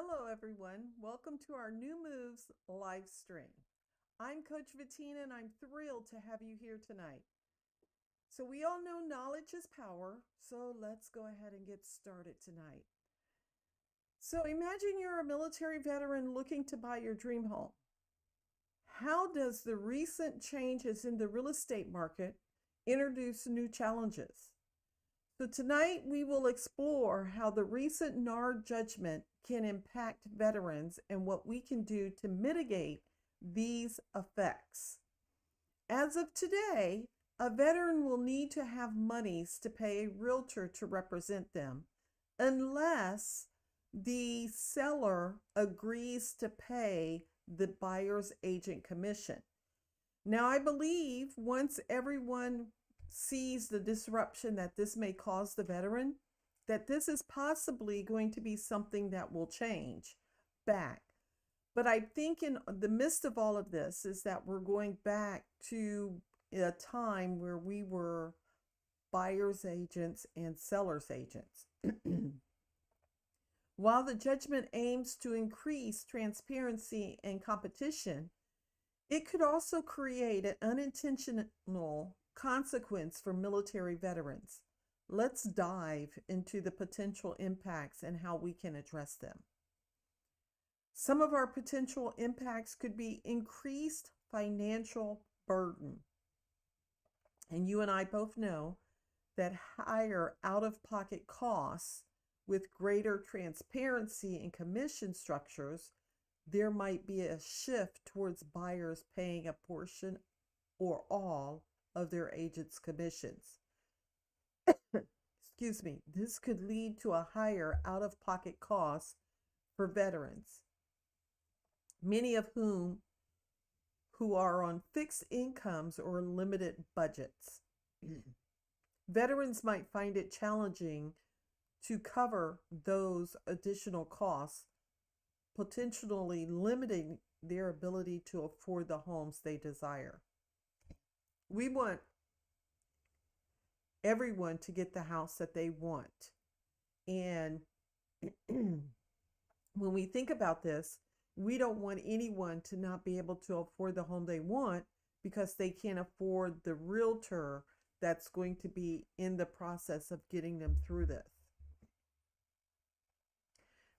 Hello, everyone. Welcome to our New Moves live stream. I'm Coach Vitina, and I'm thrilled to have you here tonight. So, we all know knowledge is power, so let's go ahead and get started tonight. So, imagine you're a military veteran looking to buy your dream home. How does the recent changes in the real estate market introduce new challenges? So tonight we will explore how the recent NAR judgment can impact veterans and what we can do to mitigate these effects. As of today, a veteran will need to have monies to pay a realtor to represent them unless the seller agrees to pay the buyer's agent commission. Now, I believe once everyone sees the disruption that this may cause the veteran, that this is possibly going to be something that will change back. But I think in the midst of all of this is that we're going back to a time where we were buyer's agents and seller's agents. While the judgment aims to increase transparency and competition, it could also create an unintentional consequence for military veterans. Let's dive into the potential impacts and how we can address them. Some of our potential impacts could be increased financial burden. And you and I both know that higher out-of-pocket costs with greater transparency in commission structures, there might be a shift towards buyers paying a portion or all of their agent's commissions. Excuse me. This could lead to a higher out-of-pocket cost for veterans, many of whom are on fixed incomes or limited budgets. Veterans might find it challenging to cover those additional costs, potentially limiting their ability to afford the homes they desire. We want everyone to get the house that they want. And when we think about this, we don't want anyone to not be able to afford the home they want because they can't afford the realtor that's going to be in the process of getting them through this.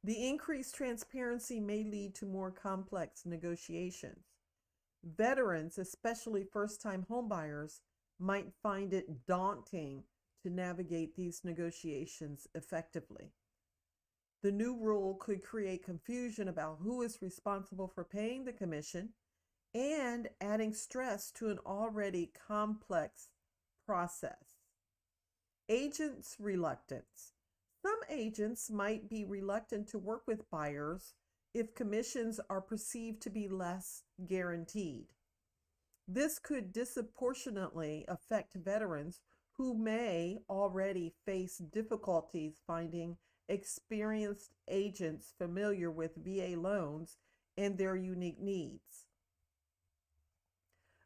The increased transparency may lead to more complex negotiations. Veterans, especially first-time homebuyers, might find it daunting to navigate these negotiations effectively. The new rule could create confusion about who is responsible for paying the commission and adding stress to an already complex process. Agents' reluctance. Some agents might be reluctant to work with buyers if commissions are perceived to be less guaranteed. This could disproportionately affect veterans who may already face difficulties finding experienced agents familiar with VA loans and their unique needs.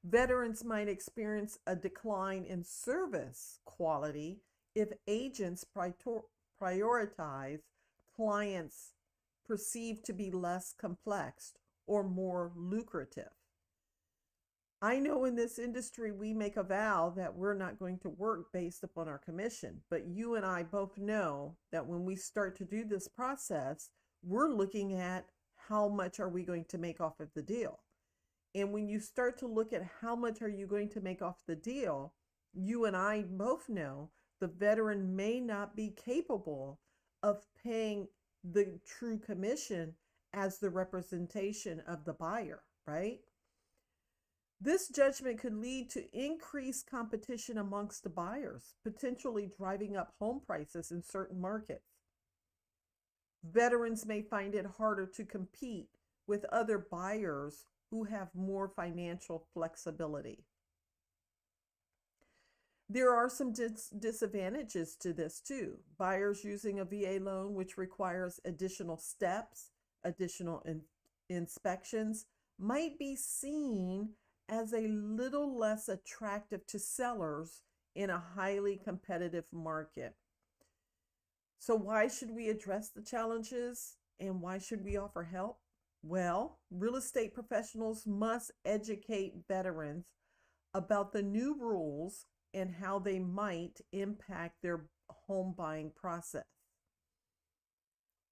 Veterans might experience a decline in service quality if agents prioritize clients perceived to be less complex or more lucrative. I know in this industry we make a vow that we're not going to work based upon our commission, but you and I both know that when we start to do this process, we're looking at how much are we going to make off of the deal. And when you start to look at how much are you going to make off the deal, you and I both know the veteran may not be capable of paying the true commission as the representation of the buyer, right? This judgment could lead to increased competition amongst the buyers, potentially driving up home prices in certain markets. Veterans may find it harder to compete with other buyers who have more financial flexibility. There are some disadvantages to this too. Buyers using a VA loan, which requires additional steps, additional inspections, might be seen as a little less attractive to sellers in a highly competitive market. So why should we address the challenges? And why should we offer help? Well, real estate professionals must educate veterans about the new rules and how they might impact their home buying process.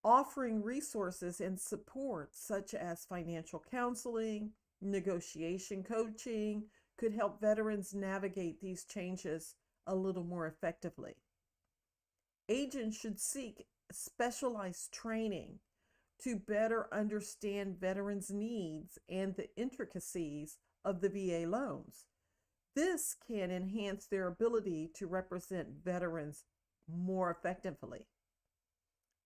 Offering resources and support such as financial counseling, negotiation coaching could help veterans navigate these changes a little more effectively. Agents should seek specialized training to better understand veterans' needs and the intricacies of the VA loans. This can enhance their ability to represent veterans more effectively.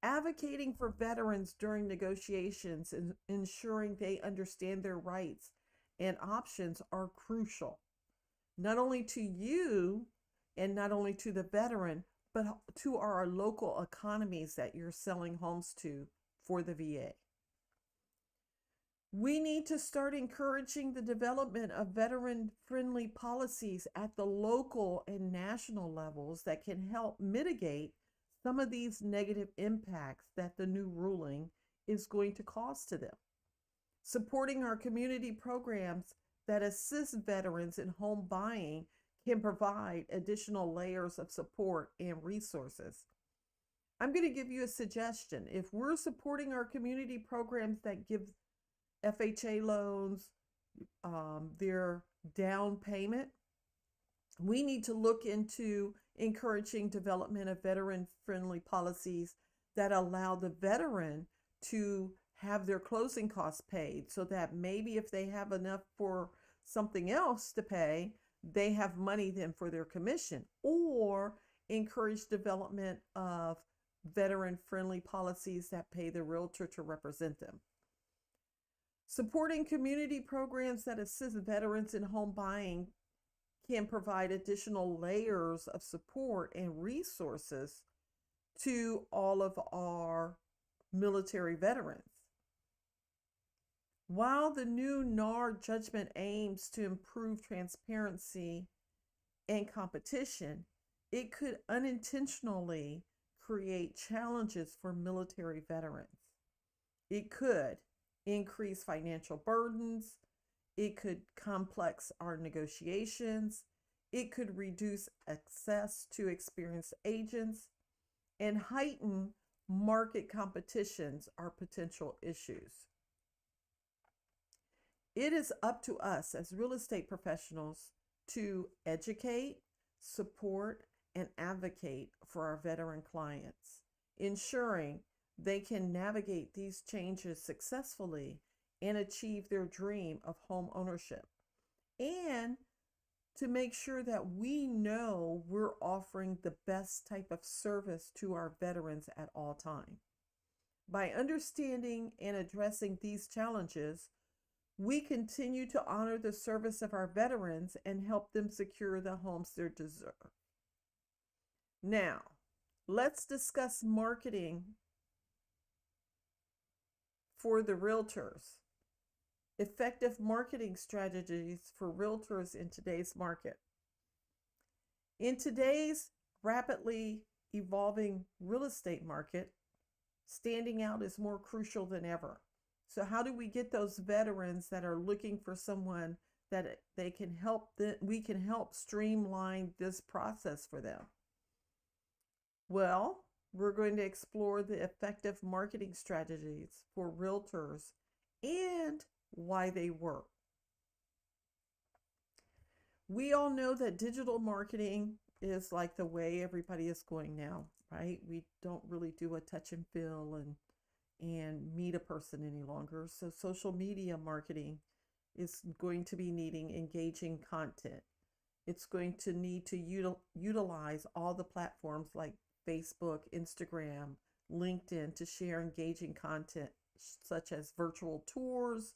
Advocating for veterans during negotiations and ensuring they understand their rights and options are crucial, not only to you and not only to the veteran, but to our local economies that you're selling homes to for the VA. We need to start encouraging the development of veteran-friendly policies at the local and national levels that can help mitigate some of these negative impacts that the new ruling is going to cause to them. Supporting our community programs that assist veterans in home buying can provide additional layers of support and resources. I'm going to give you a suggestion. If we're supporting our community programs that give FHA loans, their down payment, we need to look into encouraging development of veteran-friendly policies that allow the veteran to have their closing costs paid, so that maybe if they have enough for something else to pay, they have money then for their commission. Or encourage development of veteran-friendly policies that pay the realtor to represent them. Supporting community programs that assist veterans in home buying can provide additional layers of support and resources to all of our military veterans. While the new NAR judgment aims to improve transparency and competition, it could unintentionally create challenges for military veterans. It could increase financial burdens. It could complex our negotiations. It could reduce access to experienced agents and heighten market competitions are potential issues. It is up to us as real estate professionals to educate, support, and advocate for our veteran clients, ensuring they can navigate these changes successfully and achieve their dream of home ownership, and to make sure that we know we're offering the best type of service to our veterans at all times. By understanding and addressing these challenges, we continue to honor the service of our veterans and help them secure the homes they deserve. Now, let's discuss marketing for the realtors. Effective marketing strategies for realtors in today's market. In today's rapidly evolving real estate market, standing out is more crucial than ever. So how do we get those veterans that are looking for someone that they can help, that we can help streamline this process for them? Well, we're going to explore the effective marketing strategies for realtors and why they work. We all know that digital marketing is like the way everybody is going now, right? We don't really do a touch and feel and meet a person any longer. So social media marketing is going to be needing engaging content. It's going to need to utilize all the platforms like Facebook, Instagram, LinkedIn to share engaging content such as virtual tours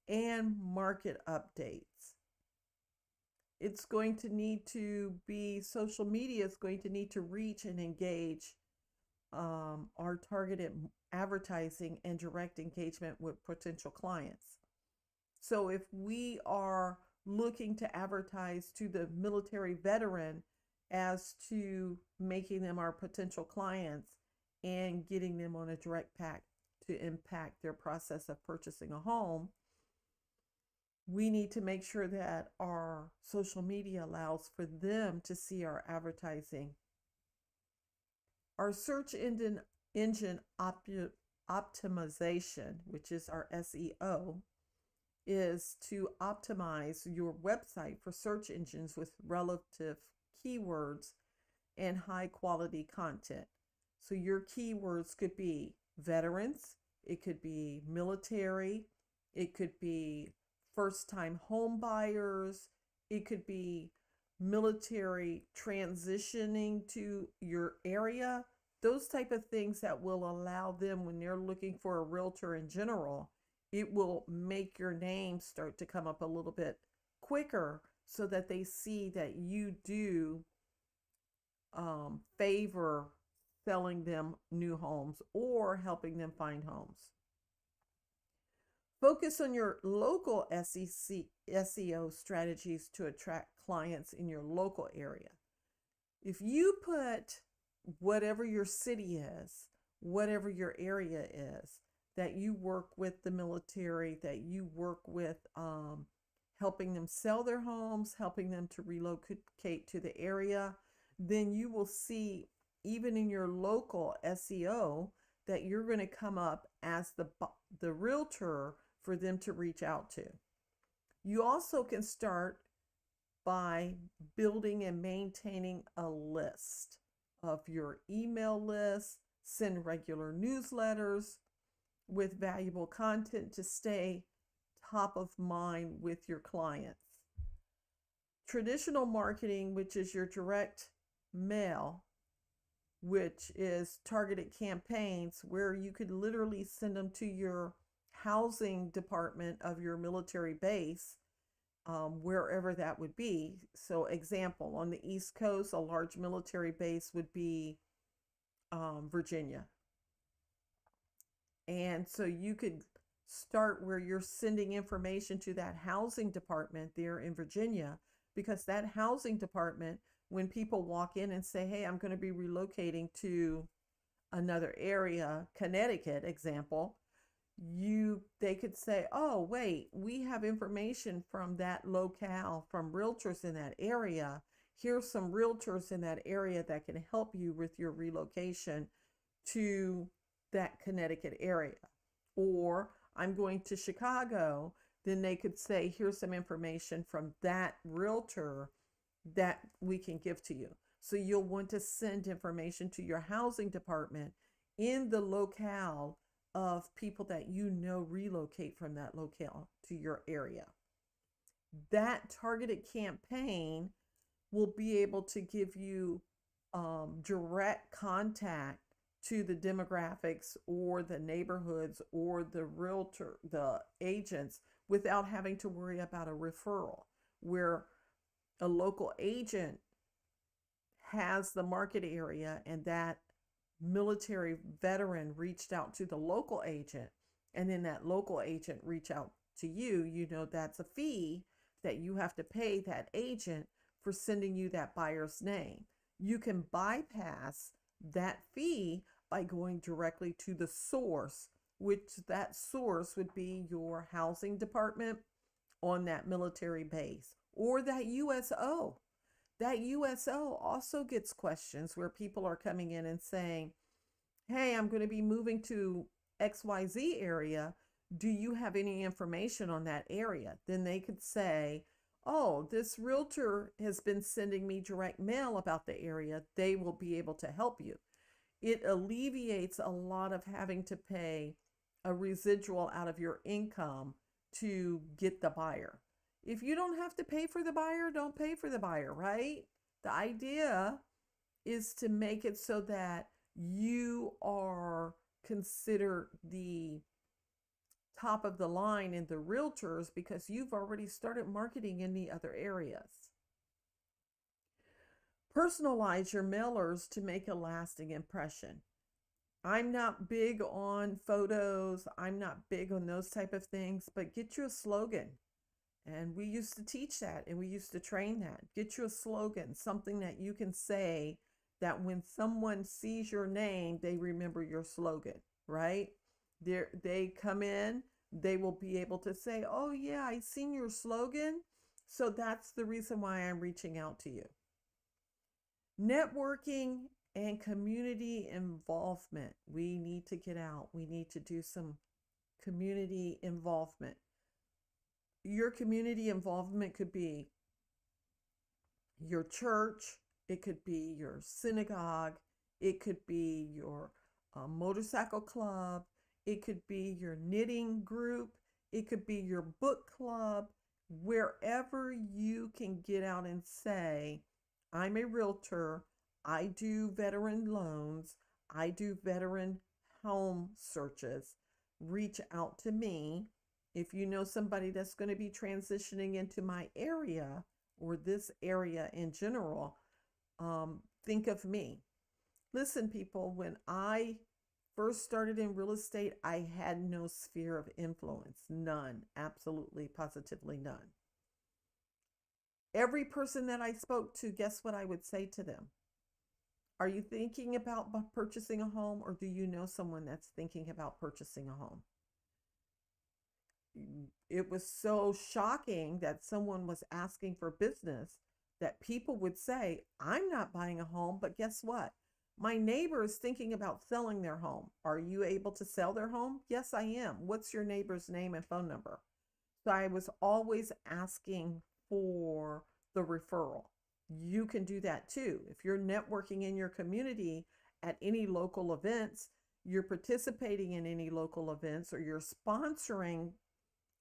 and market updates. It's going to need to be, social media is going to need to reach and engage our targeted advertising and direct engagement with potential clients. So if we are looking to advertise to the military veteran as to making them our potential clients and getting them on a direct path to impact their process of purchasing a home, we need to make sure that our social media allows for them to see our advertising. Our search engine optimization, which is our SEO, is to optimize your website for search engines with relative keywords and high quality content. So your keywords could be veterans, it could be military, it could be first time home buyers, it could be military transitioning to your area, those type of things that will allow them, when they're looking for a realtor in general, it will make your name start to come up a little bit quicker so that they see that you do favor selling them new homes or helping them find homes. Focus on your local SEO strategies to attract clients in your local area. If you put whatever your city is, whatever your area is, that you work with the military, that you work with helping them sell their homes, helping them to relocate to the area, then you will see, even in your local SEO, that you're going to come up as the realtor for them to reach out to. You also can start by building and maintaining a list of your email list, send regular newsletters with valuable content to stay top of mind with your clients. Traditional marketing, which is your direct mail, which is targeted campaigns where you could literally send them to your housing department of your military base, wherever that would be. So example, on the East Coast, a large military base would be Virginia. And so you could start where you're sending information to that housing department there in Virginia, because that housing department, when people walk in and say, hey, I'm going to be relocating to another area, Connecticut, example, they could say, oh, wait, we have information from that locale, from realtors in that area. Here's some realtors in that area that can help you with your relocation to that Connecticut area. Or I'm going to Chicago, then they could say, here's some information from that realtor that we can give to you. So you'll want to send information to your housing department in the locale of people that you know relocate from that locale to your area. That targeted campaign will be able to give you direct contact to the demographics or the neighborhoods or the agents, without having to worry about a referral, where a local agent has the market area and that military veteran reached out to the local agent, and then that local agent reach out to you, that's a fee that you have to pay that agent for sending you that buyer's name. You can bypass that fee by going directly to the source, which that source would be your housing department on that military base, or that USO. That USO also gets questions where people are coming in and saying, hey, I'm going to be moving to XYZ area. Do you have any information on that area? Then they could say, oh, this realtor has been sending me direct mail about the area. They will be able to help you. It alleviates a lot of having to pay a residual out of your income to get the buyer. If you don't have to pay for the buyer, don't pay for the buyer, right? The idea is to make it so that you are considered the top of the line in the realtors because you've already started marketing in the other areas. Personalize your mailers to make a lasting impression. I'm not big on photos. I'm not big on those type of things, but get you a slogan. And we used to teach that, and we used to train that. Get you a slogan, something that you can say that when someone sees your name, they remember your slogan, right? They come in, they will be able to say, oh, yeah, I seen your slogan. So that's the reason why I'm reaching out to you. Networking and community involvement. We need to get out. We need to do some community involvement. Your community involvement could be your church, it could be your synagogue, it could be your motorcycle club, it could be your knitting group, it could be your book club, wherever you can get out and say, I'm a realtor, I do veteran loans, I do veteran home searches. Reach out to me. If you know somebody that's going to be transitioning into my area or this area in general, think of me. Listen, people, when I first started in real estate, I had no sphere of influence. None. Absolutely, positively none. Every person that I spoke to, guess what I would say to them? Are you thinking about purchasing a home, or do you know someone that's thinking about purchasing a home? It was so shocking that someone was asking for business that people would say, I'm not buying a home, but guess what? My neighbor is thinking about selling their home. Are you able to sell their home? Yes, I am. What's your neighbor's name and phone number? So I was always asking for the referral. You can do that too. If you're networking in your community at any local events, you're participating in any local events, or you're sponsoring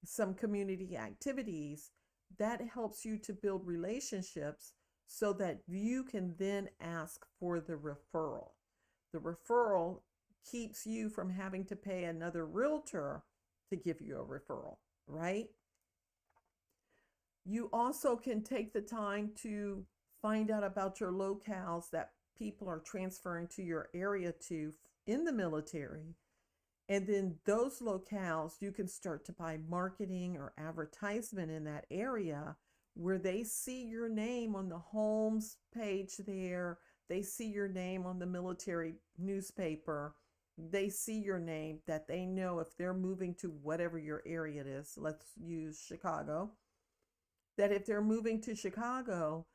some community activities, that helps you to build relationships so that you can then ask for the referral. The referral keeps you from having to pay another realtor to give you a referral, right? You also can take the time to find out about your locales that people are transferring to your area to in the military. And then those locales, you can start to buy marketing or advertisement in that area where they see your name on the homes page there. They see your name on the military newspaper. They see your name, that they know if they're moving to whatever your area is. Let's use Chicago. That if they're moving to Chicago,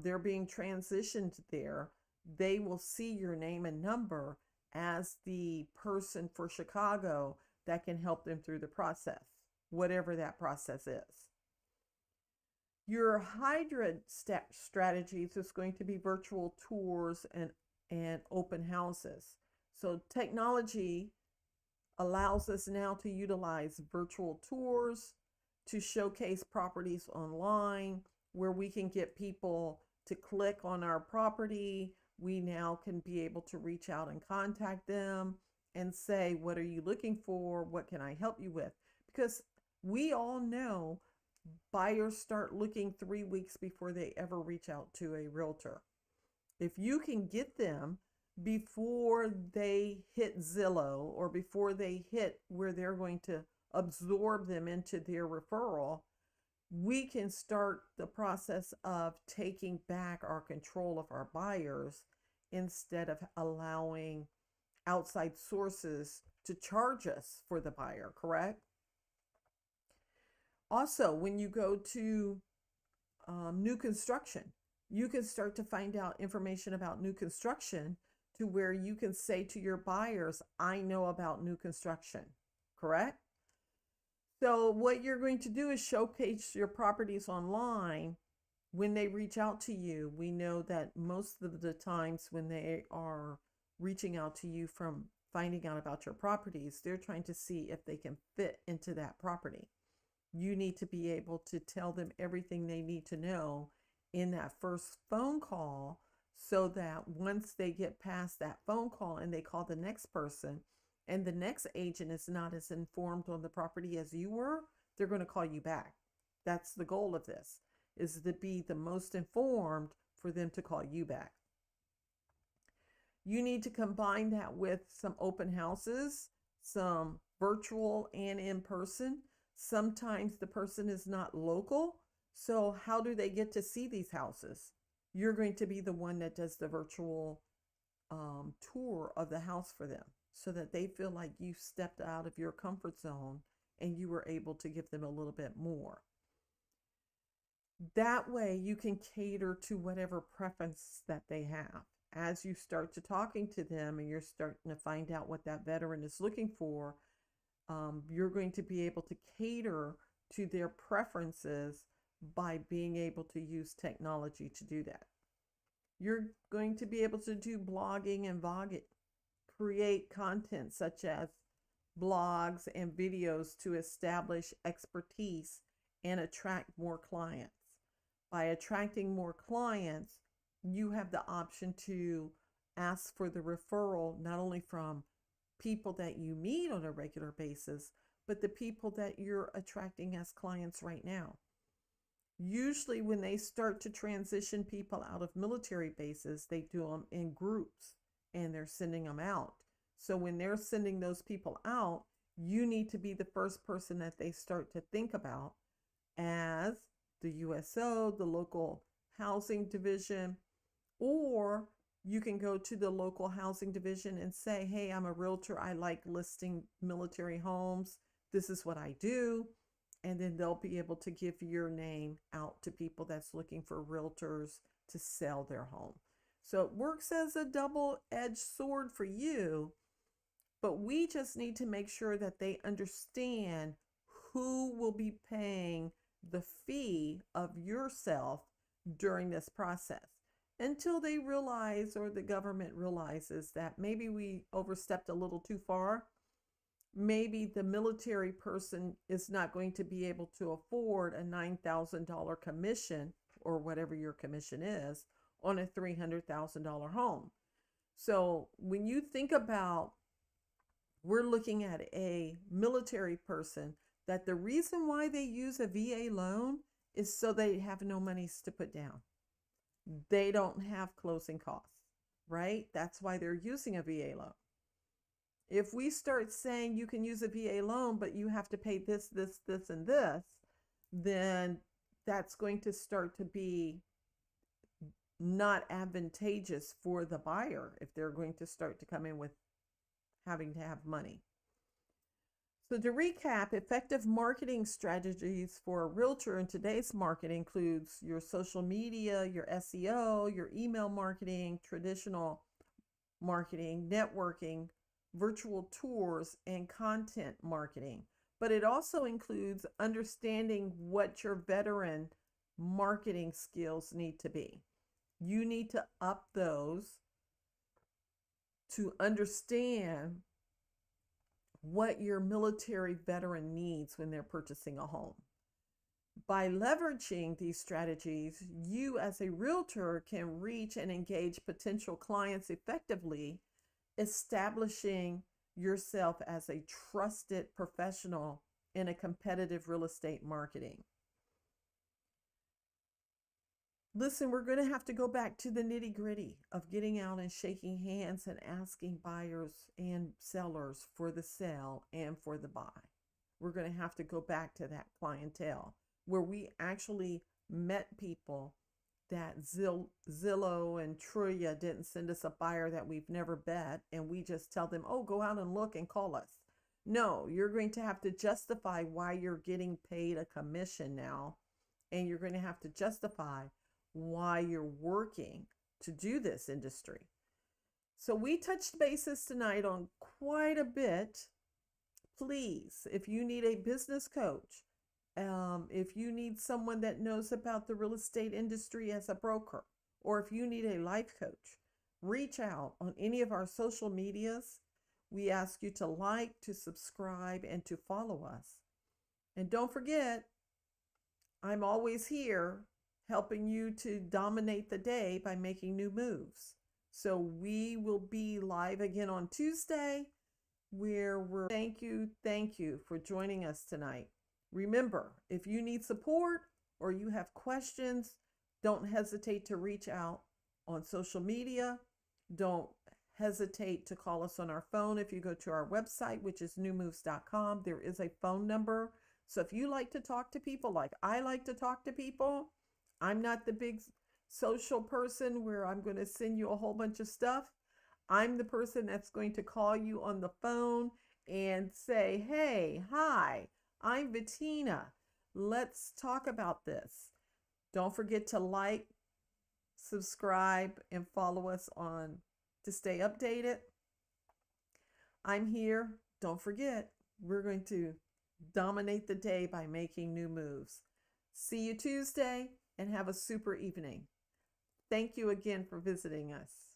they're being transitioned there, they will see your name and number as the person for Chicago that can help them through the process, whatever that process is. Your hybrid strategies is going to be virtual tours and open houses. So technology allows us now to utilize virtual tours to showcase properties online, where we can get people to click on our property. We now can be able to reach out and contact them and say, what are you looking for? What can I help you with? Because we all know buyers start looking 3 weeks before they ever reach out to a realtor. If you can get them before they hit Zillow, or before they hit where they're going to absorb them into their referral, we can start the process of taking back our control of our buyers instead of allowing outside sources to charge us for the buyer, correct? Also, when you go to new construction, you can start to find out information about new construction to where you can say to your buyers, I know about new construction, correct? So what you're going to do is showcase your properties online when they reach out to you. We know that most of the times when they are reaching out to you from finding out about your properties, they're trying to see if they can fit into that property. You need to be able to tell them everything they need to know in that first phone call, so that once they get past that phone call and they call the next person, and the next agent is not as informed on the property as you were, they're going to call you back. That's the goal of this, is to be the most informed for them to call you back. You need to combine that with some open houses, some virtual and in person. Sometimes the person is not local, so how do they get to see these houses? You're going to be the one that does the virtual tour of the house for them. so that they feel like you stepped out of your comfort zone and you were able to give them a little bit more. That way you can cater to whatever preference that they have. As you start to talking to them and you're starting to find out what that veteran is looking for, you're going to be able to cater to their preferences by being able to use technology to do that. You're going to be able to do blogging and voguing, create content such as blogs and videos to establish expertise and attract more clients. By attracting more clients, you have the option to ask for the referral not only from people that you meet on a regular basis, but the people that you're attracting as clients right now. Usually when they start to transition people out of military bases, they do them in groups and they're sending them out. So when they're sending those people out, you need to be the first person that they start to think about as the USO, the local housing division, or you can go to the local housing division and say, hey, I'm a realtor. I like listing military homes. This is what I do. And then they'll be able to give your name out to people that's looking for realtors to sell their home. So it works as a double-edged sword for you, but we just need to make sure that they understand who will be paying the fee of yourself during this process, until they realize, or the government realizes, that maybe we overstepped a little too far. Maybe the military person is not going to be able to afford a $9,000 commission, or whatever your commission is, on a $300,000 home. So when you think about, we're looking at a military person, that the reason why they use a VA loan is so they have no monies to put down. They don't have closing costs, right? That's why they're using a VA loan. If we start saying you can use a VA loan, but you have to pay this, this, this, and this, then that's going to start to be not advantageous for the buyer if they're going to start to come in with having to have money. So to recap, effective marketing strategies for a realtor in today's market includes your social media, your SEO, your email marketing, traditional marketing, networking, virtual tours, and content marketing. But it also includes understanding what your veteran marketing skills need to be. You need to up those to understand what your military veteran needs when they're purchasing a home. By leveraging these strategies, you as a realtor can reach and engage potential clients effectively, establishing yourself as a trusted professional in a competitive real estate marketing. Listen, we're going to have to go back to the nitty-gritty of getting out and shaking hands and asking buyers and sellers for the sell and for the buy. We're going to have to go back to that clientele where we actually met people that Zillow and Trulia didn't send us a buyer that we've never met, and we just tell them, oh, go out and look and call us. No, you're going to have to justify why you're getting paid a commission now, and you're going to have to justify why you're working to do this industry. So we touched bases tonight on quite a bit. Please, if you need a business coach, if you need someone that knows about the real estate industry as a broker, or if you need a life coach, reach out on any of our social medias. We ask you to like, to subscribe, and to follow us. And don't forget, I'm always here helping you to dominate the day by making new moves. So we will be live again on Tuesday, where thank you for joining us tonight. Remember, if you need support or you have questions, don't hesitate to reach out on social media. Don't hesitate to call us on our phone. If you go to our website, which is newmoves.com, there is a phone number. So if you like to talk to people like I like to talk to people, I'm not the big social person where I'm going to send you a whole bunch of stuff. I'm the person that's going to call you on the phone and say, hey, hi, I'm Vitina. Let's talk about this. Don't forget to like, subscribe, and follow us on to stay updated. I'm here. Don't forget, we're going to dominate the day by making new moves. See you Tuesday and have a super evening. Thank you again for visiting us.